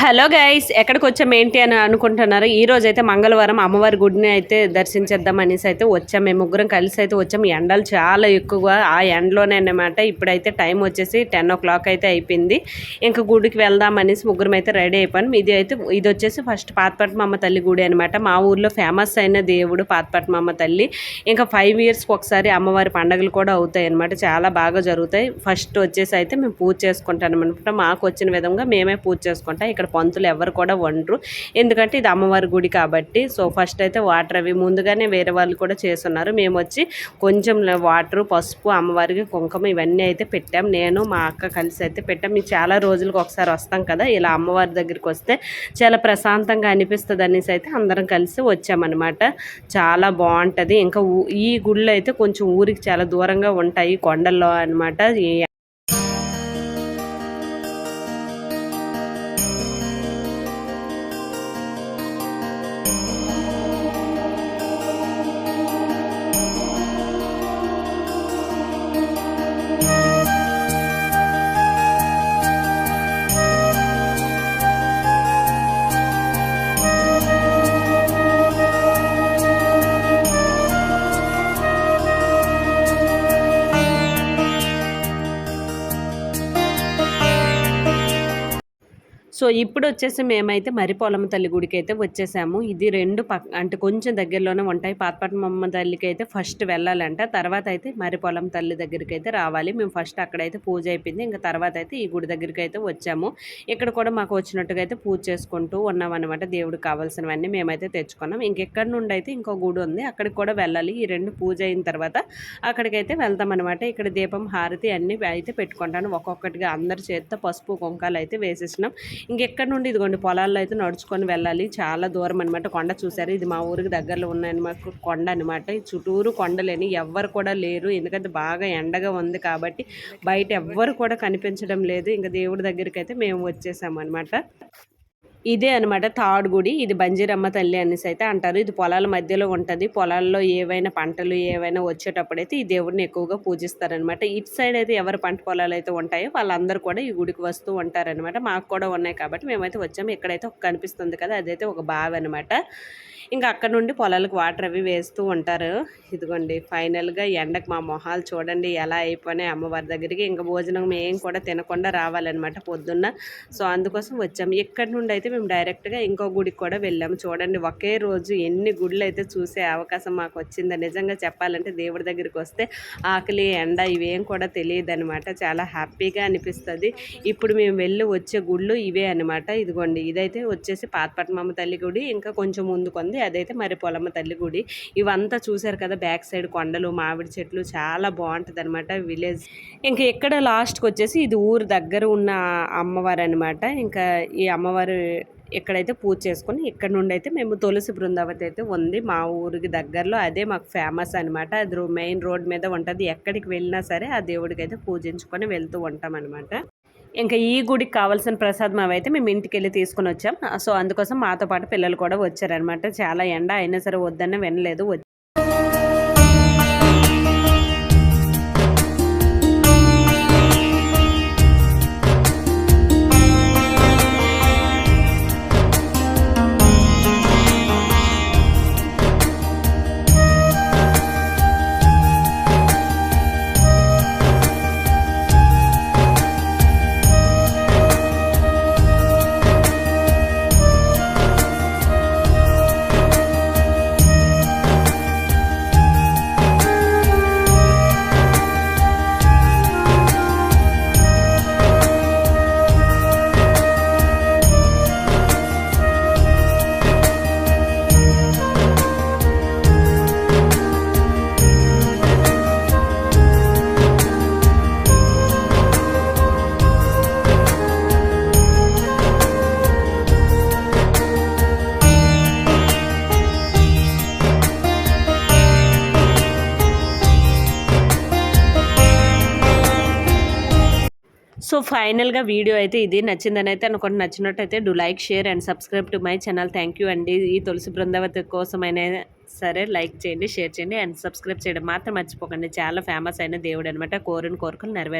Hello guys, ఎక్కడికి వచ్చాము ఏంటి అని అనుకుంటున్నారు. ఈ రోజు అయితే మంగళవారం అమ్మవారి గుడిని అయితే దర్శించేద్దాం అనేసి అయితే వచ్చాము. మేము ముగ్గురం కలిసి అయితే వచ్చాము. ఎండలు చాలా ఎక్కువగా ఆ ఎండలోనే అనమాట. ఇప్పుడైతే టైం వచ్చేసి 10 o'clock అయితే అయిపోయింది. ఇంకా గుడికి వెళ్దాం అనేసి ముగ్గురం అయితే రెడీ అయిపోయాం. ఇది వచ్చేసి ఫస్ట్ పాతపట్నమ్మ తల్లి గుడి అనమాట. మా ఊర్లో ఫేమస్ అయిన దేవుడు పాతపట్నమ్మ తల్లి. ఇంకా 5 yearsకి ఒకసారి అమ్మవారి పండుగలు కూడా అవుతాయి అనమాట. చాలా బాగా జరుగుతాయి. ఫస్ట్ వచ్చేసి అయితే మేము పూజ చేసుకుంటాం అనమాట. మాకు వచ్చిన విధంగా మేమే పూజ చేసుకుంటాం. ఇక్కడ పంతులు ఎవరు కూడా వండరు, ఎందుకంటే ఇది అమ్మవారి గుడి కాబట్టి. సో ఫస్ట్ అయితే వాటర్ అవి ముందుగానే వేరే వాళ్ళు కూడా చేస్తున్నారు. మేము వచ్చి కొంచెం వాటర్, పసుపు, అమ్మవారికి కుంకుమ ఇవన్నీ అయితే పెట్టాం. నేను మా అక్క కలిసి అయితే పెట్టాం. మేము చాలా రోజులకు ఒకసారి వస్తాం కదా, ఇలా అమ్మవారి దగ్గరికి వస్తే చాలా ప్రశాంతంగా అనిపిస్తుంది అనేసి అయితే అందరం కలిసి వచ్చామన్నమాట. చాలా బాగుంటుంది. ఇంకా ఈ గుళ్ళు అయితే కొంచెం ఊరికి చాలా దూరంగా ఉంటాయి, కొండల్లో అనమాట. సో ఇప్పుడు వచ్చేసి మేమైతే మరిపోలమ్మ తల్లి గుడికి అయితే వచ్చేసాము. ఇది రెండు అంటే కొంచెం దగ్గరలోనే ఉంటాయి. పాతపట్నమ్మ తల్లికి అయితే ఫస్ట్ వెళ్ళాలంట, తర్వాత అయితే మరిపోలమ్మ తల్లి దగ్గరికి అయితే రావాలి. మేము ఫస్ట్ అక్కడైతే పూజ అయిపోయింది. ఇంకా తర్వాత అయితే ఈ గుడి దగ్గరికి అయితే వచ్చాము. ఇక్కడ కూడా మాకు వచ్చినట్టుగా అయితే పూజ చేసుకుంటూ ఉన్నామన్నమాట. దేవుడికి కావాల్సినవన్నీ మేమైతే తెచ్చుకున్నాం. ఇంకెక్కడి నుండి అయితే ఇంకో గుడి ఉంది, అక్కడికి కూడా వెళ్ళాలి. ఈ రెండు పూజ అయిన తర్వాత అక్కడికైతే వెళ్తామన్నమాట. ఇక్కడ దీపం, హారతి అన్నీ అయితే పెట్టుకుంటాను. ఒక్కొక్కటిగా అందరి చేతితో పసుపు కుంకాలు అయితే వేసేసినాం. ఇంకెక్కడ నుండి ఇదిగోండి పొలాల్లో అయితే నడుచుకొని వెళ్ళాలి. చాలా దూరం అనమాట. కొండ చూసారు, ఇది మా ఊరికి దగ్గరలో ఉన్నాయన్నమాట కొండ అనమాట. ఈ చుట్టూరు కొండలేని ఎవ్వరు కూడా లేరు, ఎందుకంటే బాగా ఎండగా ఉంది కాబట్టి బయట ఎవ్వరు కూడా కనిపించడం లేదు. ఇంకా దేవుడి దగ్గరికి అయితే మేము వచ్చేసాము అనమాట. ఇదే అనమాట తాడు గుడి. ఇది బంజీరమ్మ తల్లి అనేసి అయితే అంటారు. ఇది పొలాల మధ్యలో ఉంటుంది. పొలాల్లో ఏవైనా పంటలు ఏవైనా వచ్చేటప్పుడైతే ఈ దేవుడిని ఎక్కువగా పూజిస్తారనమాట. ఇటు సైడ్ అయితే ఎవరి పంట పొలాలు అయితే ఉంటాయో వాళ్ళందరూ కూడా ఈ గుడికి వస్తూ ఉంటారనమాట. మాకు కూడా ఉన్నాయి కాబట్టి మేమైతే వచ్చాము. ఇక్కడైతే ఒక కనిపిస్తుంది కదా, అదైతే ఒక బావి అనమాట. ఇంకా అక్కడ నుండి పొలాలకు వాటర్ అవి వేస్తూ ఉంటారు. ఇదిగోండి ఫైనల్గా ఎండకు మా మొహాలు చూడండి ఎలా అయిపోయినాయి అమ్మవారి దగ్గరికి. ఇంకా భోజనం మేము కూడా తినకుండా రావాలన్నమాట పొద్దున్న. సో అందుకోసం వచ్చాము. ఇక్కడి నుండి అయితే మేము డైరెక్ట్గా ఇంకో గుడికి కూడా వెళ్ళాము. చూడండి ఒకే రోజు ఎన్ని గుళ్ళు అయితే చూసే అవకాశం మాకు వచ్చింది. నిజంగా చెప్పాలంటే దేవుడి దగ్గరికి వస్తే ఆకలి, ఎండ ఇవేం కూడా తెలియదు అనమాట. చాలా హ్యాపీగా అనిపిస్తుంది. ఇప్పుడు మేము వెళ్ళి వచ్చే గుళ్ళు ఇవే అనమాట. ఇదిగోండి ఇదైతే వచ్చేసి పాతపట్నమ్మ తల్లి గుడి. ఇంకా కొంచెం ముందుకుంది, అదైతే మరిపోలమ్మ తల్లి గుడి. ఇవంతా చూసారు కదా, బ్యాక్ సైడ్ కొండలు, మామిడి చెట్లు, చాలా బాగుంటుంది అనమాట విలేజ్. ఇంకా ఇక్కడ లాస్ట్కి వచ్చేసి ఇది ఊరు దగ్గర ఉన్న అమ్మవారు అనమాట. ఇంకా ఈ అమ్మవారు ఎక్కడైతే పూజ చేసుకొని ఇక్కడ నుండి అయితే మేము తులసి బృందావతి అయితే ఉంది మా ఊరికి దగ్గరలో. అదే మాకు ఫేమస్ అనమాట. అది మెయిన్ రోడ్ మీద ఉంటుంది. ఎక్కడికి వెళ్ళినా సరే ఆ దేవుడికి అయితే పూజించుకొని వెళ్తూ ఉంటాం అనమాట. ఇంకా ఈ గుడికి కావాల్సిన ప్రసాదం అవైతే మేము ఇంటికి వెళ్ళి తీసుకుని వచ్చాం. సో అందుకోసం మాతో పాటు పిల్లలు కూడా వచ్చారనమాట. చాలా ఎండ అయినా సరే వద్దన్న వినలేదు. సో ఫైనల్గా వీడియో అయితే ఇది నచ్చిందని అయితే అనుకుంటే, నచ్చినట్టయితే do like, share and subscribe to my channel. Thank you అండి. ఈ తులసి బృందావతి కోసమైనా సరే లైక్ చేయండి, షేర్ చేయండి అండ్ సబ్స్క్రైబ్ చేయడం మాత్రం మర్చిపోకండి. చాలా ఫేమస్ అయిన దేవుడు అనమాట. కోరిన కోరికలు నెరవేరు.